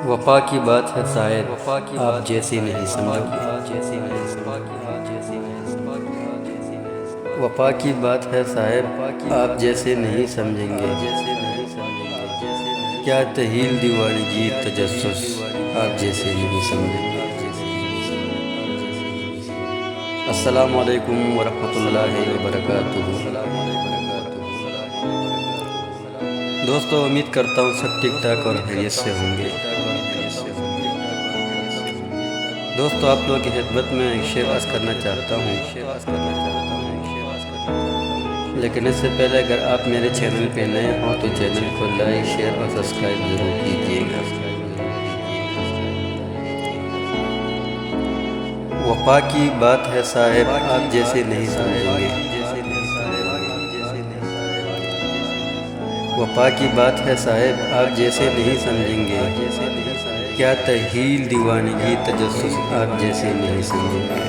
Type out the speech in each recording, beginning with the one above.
وفا کی بات ہے شاید آپ جیسی نہیں سمجھو گے۔ وفا کی بات ہے صاحب آپ جیسے نہیں سمجھیں گے۔ کیا تحیل دیوانگی تجسس آپ جیسے نہیں سمجھیں گے۔ السلام علیکم ورحمۃ اللہ وبرکاتہ۔ دوستو امید کرتا ہوں سب ٹھیک ٹھاک اور خیریت سے ہوں گے۔ دوستو آپ لوگوں کی خدمت میں ایک شعر عرض کرنا چاہتا ہوں، لیکن اس سے پہلے اگر آپ میرے چینل پہ نئے ہوں تو چینل کو لائک شیئر اور سبسکرائب ضرور کیجیے گا۔ وفا کی بات ہے صاحب آپ جیسے نہیں سمجھیں گے۔ وفا کی بات ہے صاحب آپ جیسے نہیں سمجھیں گے۔ کیا تحیل دیوانگی تجسس آپ جیسے نہیں سمجھیں گے۔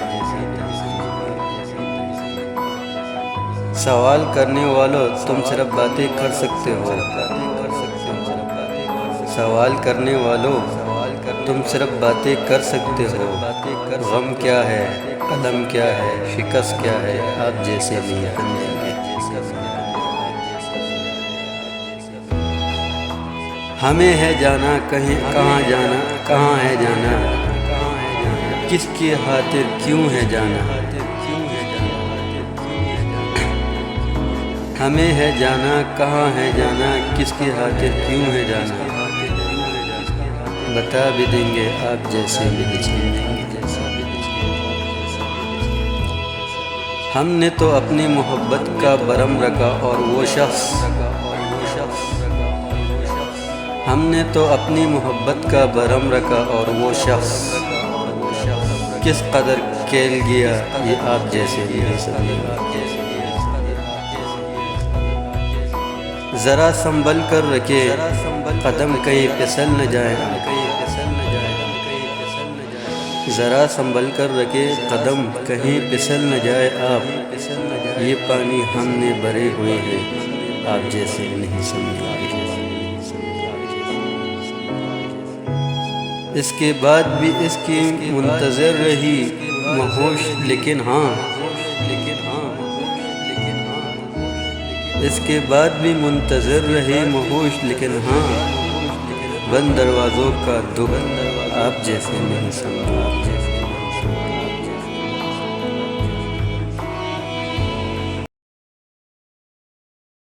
سوال کرنے والوں تم صرف باتیں کر سکتے ہو۔ سوال کرنے والوں تم صرف باتیں کر سکتے ہو۔ غم کیا ہے، قلم کیا ہے، شکست کیا ہے آپ جیسے نہیں سمجھیں گے۔ ہمیں ہے جانا کہاں جانا، کہاں ہے جانا، کس کی خاطر کیوں ہے جانا۔ ہمیں ہے جانا کہاں ہے جانا، کس کی خاطر کیوں ہے جانا۔ بتا بھی دیں گے آپ جیسے نہیں سمجھیں گے۔ ہم نے تو اپنی محبت کا بھرم رکھا اور وہ شخص، ہم نے تو اپنی محبت کا بھرم رکھا اور وہ شخص کس قدر کھیل گیا یہ آپ جیسے نہیں سمجھیں گے۔ ذرا سنبھل کر رکھے قدم کہیں پھسل نہ جائے، ذرا سنبھل کر رکھے قدم کہیں پھسل نہ جائے آپ، یہ پانی ہم نے بھرے ہوئے ہیں آپ جیسے نہیں سمجھیں گے۔ اس کے بعد بھی اس کی منتظر رہی مہوش لیکن ہاں، اس کے بعد بھی منتظر رہی مہوش لیکن ہاں، بند دروازوں کا دکھ آپ جیسے نہیں سمجھیں گے۔